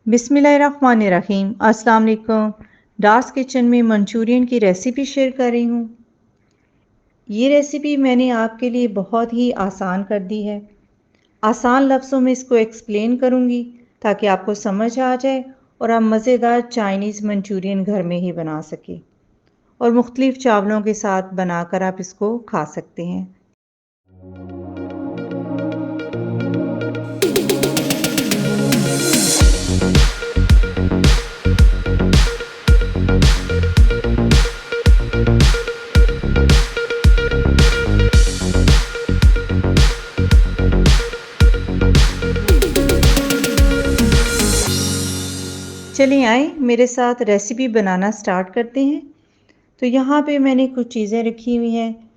बिस्मिल्लाहिर्रहमानिर्रहीम। अस्सलाम वालेकुम। डार्स किचन में मंचूरियन की रेसिपी शेयर कर रही हूँ। ये रेसिपी मैंने आपके लिए बहुत ही आसान कर दी है। आसान लफ्ज़ों में इसको एक्सप्लेन करूँगी ताकि आपको समझ आ जाए और आप मज़ेदार चाइनीज़ मंचूरियन घर में ही बना सकें और मुख्तलिफ़ चावलों के साथ बनाकर आप इसको खा सकते हैं। चलिए आए मेरे साथ रेसिपी बनाना स्टार्ट करते हैं। तो यहाँ पे मैंने कुछ चीज़ें रखी हुई हैं।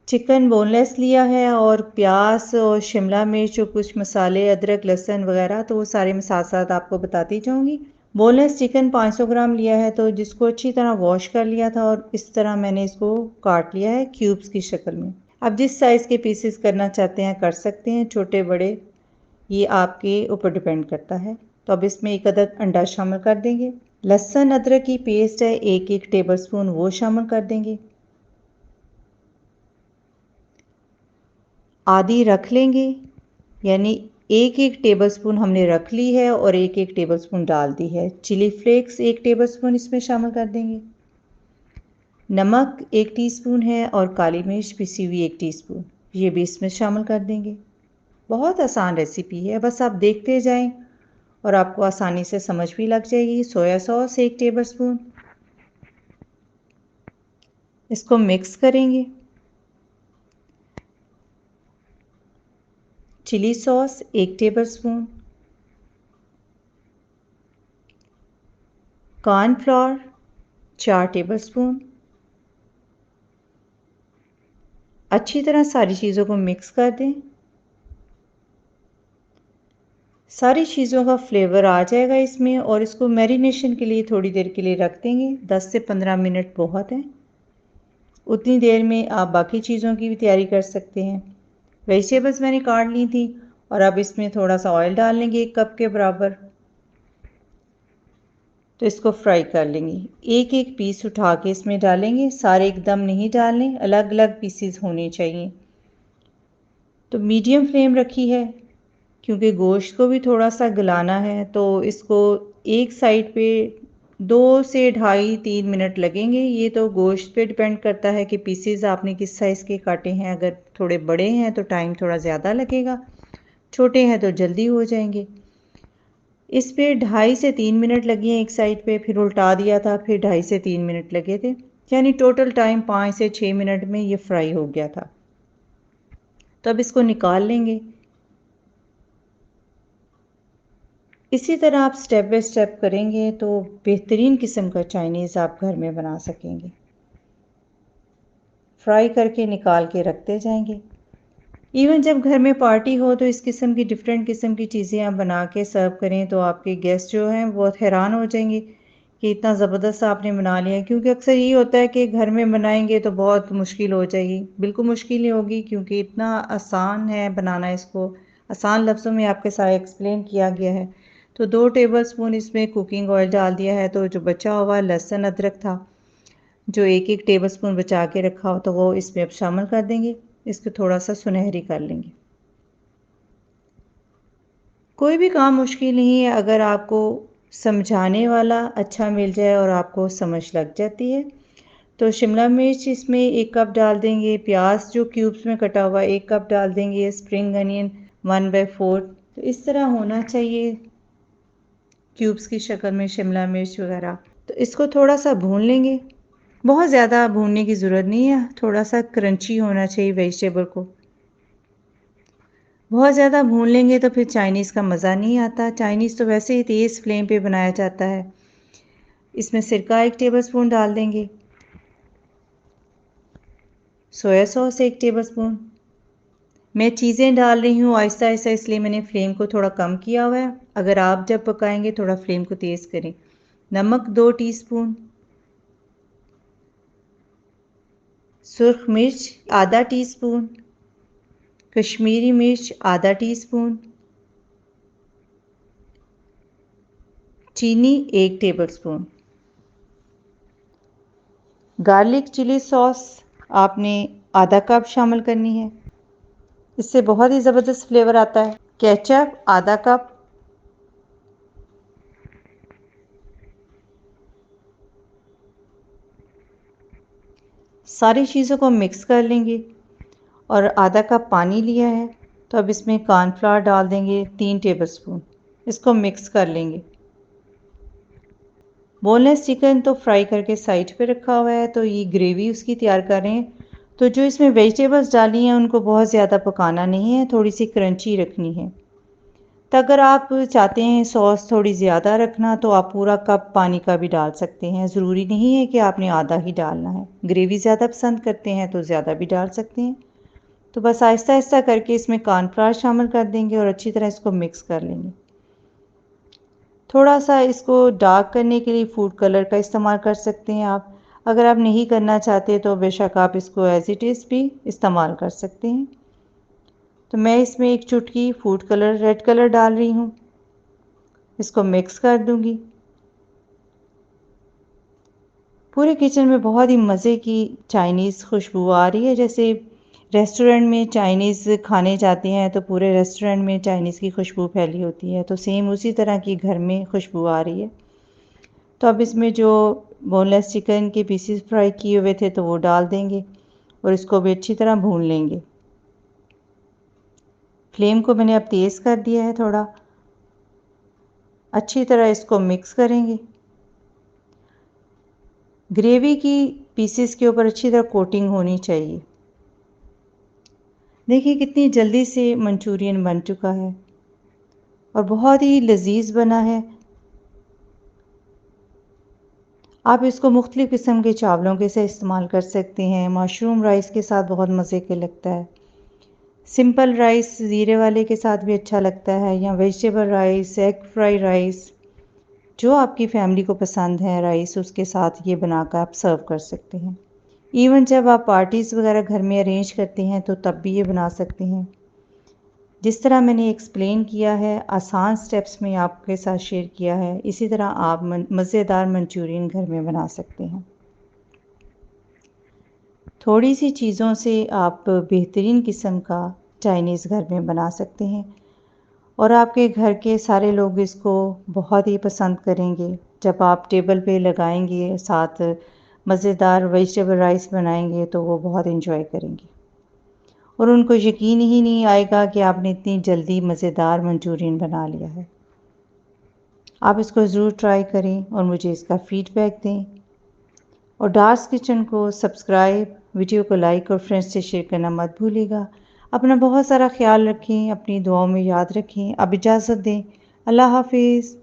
चिकन बोनलेस लिया है और प्याज और शिमला मिर्च और कुछ मसाले, अदरक, लहसुन वगैरह, तो वो सारे मैं साथ साथ आपको बताती जाऊँगी। बोनलेस चिकन 500 ग्राम लिया है, तो जिसको अच्छी तरह वॉश कर लिया था और इस तरह मैंने इसको काट लिया है क्यूब्स की शक्ल में। आप जिस साइज़ के पीसेस करना चाहते हैं कर सकते हैं, छोटे बड़े ये आपके ऊपर डिपेंड करता है। तो अब इसमें एक अदद अंडा शामिल कर देंगे। लहसुन अदरक की पेस्ट है 1 टेबल स्पून, वो शामिल कर देंगे। आधी रख लेंगे, यानी 1 टेबल स्पून हमने रख ली है और 1 टेबल स्पून डाल दी है। चिली फ्लेक्स 1 टेबल स्पून इसमें शामिल कर देंगे। नमक 1 टीस्पून है और काली मिर्च पिसी हुई 1 टीस्पून, ये भी इसमें शामिल कर देंगे। बहुत आसान रेसिपी है, बस आप देखते जाएं और आपको आसानी से समझ भी लग जाएगी। सोया सॉस 1 टेबल स्पून, इसको मिक्स करेंगे। Chilli sauce 1 tablespoon, cornflour 4 tablespoon. अच्छी तरह सारी चीज़ों को मिक्स कर दें। सारी चीज़ों का फ्लेवर आ जाएगा इसमें और इसको मैरिनेशन के लिए थोड़ी देर के लिए रख देंगे। 10 से 15 मिनट बहुत है। उतनी देर में आप बाकी चीज़ों की भी तैयारी कर सकते हैं। वेजिटेबल्स मैंने काट ली थी और अब इसमें थोड़ा सा ऑयल डाल लेंगे 1 कप के बराबर। तो इसको फ्राई कर लेंगे। एक एक पीस उठा के इसमें डालेंगे, सारे एकदम नहीं डालने, अलग अलग पीसेस होने चाहिए। तो मीडियम फ्लेम रखी है क्योंकि गोश्त को भी थोड़ा सा गलाना है। तो इसको एक साइड पे 2 से ढाई 3 मिनट लगेंगे। ये तो गोश्त पे डिपेंड करता है कि पीसेस आपने किस साइज़ के काटे हैं। अगर थोड़े बड़े हैं तो टाइम थोड़ा ज़्यादा लगेगा, छोटे हैं तो जल्दी हो जाएंगे। इस पे 2.5 से 3 मिनट लगे हैं एक साइड पे, फिर उल्टा दिया था, फिर 2.5 से 3 मिनट लगे थे, यानी टोटल टाइम 5 से 6 मिनट में ये फ्राई हो गया था। तो अब इसको निकाल लेंगे। इसी तरह आप स्टेप बाय स्टेप करेंगे तो बेहतरीन किस्म का चाइनीज़ आप घर में बना सकेंगे। फ्राई करके निकाल के रखते जाएंगे। इवन जब घर में पार्टी हो तो इस किस्म की डिफरेंट किस्म की चीज़ें आप बना के सर्व करें तो आपके गेस्ट जो हैं बहुत हैरान हो जाएंगे कि इतना ज़बरदस्त आपने बना लिया। क्योंकि अक्सर ये होता है कि घर में बनाएंगे तो बहुत मुश्किल हो जाएगी। बिल्कुल मुश्किल नहीं होगी क्योंकि इतना आसान है बनाना। इसको आसान लफ्ज़ों में आपके साथ एक्सप्लेन किया गया है। तो 2 टेबल स्पून इसमें कुकिंग ऑयल डाल दिया है। तो जो बचा हुआ लहसुन अदरक था, जो 1 टेबल स्पून बचा के रखा हो, तो वो इसमें अब शामिल कर देंगे। इसको थोड़ा सा सुनहरी कर लेंगे। कोई भी काम मुश्किल नहीं है अगर आपको समझाने वाला अच्छा मिल जाए और आपको समझ लग जाती है। तो शिमला मिर्च इसमें 1 कप डाल देंगे। प्याज जो क्यूब्स में कटा हुआ 1 कप डाल देंगे। स्प्रिंग अनियन 1/4, तो इस तरह होना चाहिए क्यूब्स की शक्ल में शिमला मिर्च वगैरह। तो इसको थोड़ा सा भून लेंगे। बहुत ज़्यादा भूनने की ज़रूरत नहीं है, थोड़ा सा क्रंची होना चाहिए वेजिटेबल को। बहुत ज़्यादा भून लेंगे तो फिर चाइनीज़ का मज़ा नहीं आता। चाइनीज़ तो वैसे ही तेज़ फ्लेम पे बनाया जाता है। इसमें सिरका 1 टेबल स्पून डाल देंगे। सोया सॉस 1 टेबल स्पून। मैं चीज़ें डाल रही हूँ आहिस्ता आहिस्ता, इसलिए मैंने फ्लेम को थोड़ा कम किया हुआ है। अगर आप जब पकाएंगे थोड़ा फ्लेम को तेज़ करें। नमक 2 टीस्पून। सुर्ख मिर्च आधा टीस्पून। कश्मीरी मिर्च आधा टीस्पून। चीनी 1 टेबलस्पून, गार्लिक चिली सॉस आपने आधा कप शामिल करनी है, इससे बहुत ही ज़बरदस्त फ्लेवर आता है। केचप आधा कप, सारी चीज़ों को मिक्स कर लेंगे और आधा कप पानी लिया है तो अब इसमें कॉर्नफ्लावर डाल देंगे 3 टेबलस्पून, इसको मिक्स कर लेंगे। बोनलेस चिकन तो फ्राई करके साइड पे रखा हुआ है, तो ये ग्रेवी उसकी तैयार कर रहे हैं। तो जो इसमें वेजिटेबल्स डाली हैं उनको बहुत ज़्यादा पकाना नहीं है, थोड़ी सी क्रंची रखनी है। तो अगर आप चाहते हैं सॉस थोड़ी ज़्यादा रखना तो आप पूरा कप पानी का भी डाल सकते हैं, ज़रूरी नहीं है कि आपने आधा ही डालना है। ग्रेवी ज़्यादा पसंद करते हैं तो ज़्यादा भी डाल सकते हैं। तो बस आहिस्ता आहिस्ता करके इसमें कॉर्नफ्लावर शामिल कर देंगे और अच्छी तरह इसको मिक्स कर लेंगे। थोड़ा सा इसको डार्क करने के लिए फूड कलर का इस्तेमाल कर सकते हैं आप। अगर आप नहीं करना चाहते तो बेशक आप इसको एज इट इज़ भी इस्तेमाल कर सकते हैं। तो मैं इसमें एक चुटकी फूड कलर रेड कलर डाल रही हूँ, इसको मिक्स कर दूंगी। पूरे किचन में बहुत ही मज़े की चाइनीज़ खुशबू आ रही है, जैसे रेस्टोरेंट में चाइनीज़ खाने जाते हैं तो पूरे रेस्टोरेंट में चाइनीज़ की खुशबू फैली होती है, तो सेम उसी तरह की घर में खुशबू आ रही है। तो अब इसमें जो बोनलेस चिकन के पीसेस फ्राई किए हुए थे तो वो डाल देंगे और इसको भी अच्छी तरह भून लेंगे। फ्लेम को मैंने अब तेज़ कर दिया है थोड़ा, अच्छी तरह इसको मिक्स करेंगे। ग्रेवी की पीसेस के ऊपर अच्छी तरह कोटिंग होनी चाहिए। देखिए कितनी जल्दी से मंचूरियन बन चुका है और बहुत ही लजीज बना है। आप इसको मुख्तलिफ़ किस्म के चावलों के साथ इस्तेमाल कर सकते हैं, मशरूम राइस के साथ बहुत मज़े के लगता है, सिंपल राइस ज़ीरे वाले के साथ भी अच्छा लगता है, या vegetable rice, egg fry rice, जो आपकी फैमिली को पसंद है राइस उसके साथ ये बनाकर आप सर्व कर सकते हैं। इवन जब आप पार्टीज़ वगैरह घर में अरेंज करते हैं तो तब भी ये बना सकते हैं। जिस तरह मैंने एक्सप्लेन किया है, आसान स्टेप्स में आपके साथ शेयर किया है, इसी तरह आप मज़ेदार मंचूरियन घर में बना सकते हैं। थोड़ी सी चीज़ों से आप बेहतरीन किस्म का चाइनीज़ घर में बना सकते हैं और आपके घर के सारे लोग इसको बहुत ही पसंद करेंगे। जब आप टेबल पे लगाएंगे, साथ मज़ेदार वेजिटेबल राइस बनाएंगे तो वो बहुत इन्जॉय करेंगे और उनको यकीन ही नहीं आएगा कि आपने इतनी जल्दी मज़ेदार मंचूरियन बना लिया है। आप इसको ज़रूर ट्राई करें और मुझे इसका फ़ीडबैक दें। और डार्स किचन को सब्सक्राइब, वीडियो को लाइक और फ्रेंड्स से शेयर करना मत भूलिएगा। अपना बहुत सारा ख्याल रखें, अपनी दुआओं में याद रखें। अब इजाज़त दें। अल्लाह हाफिज़।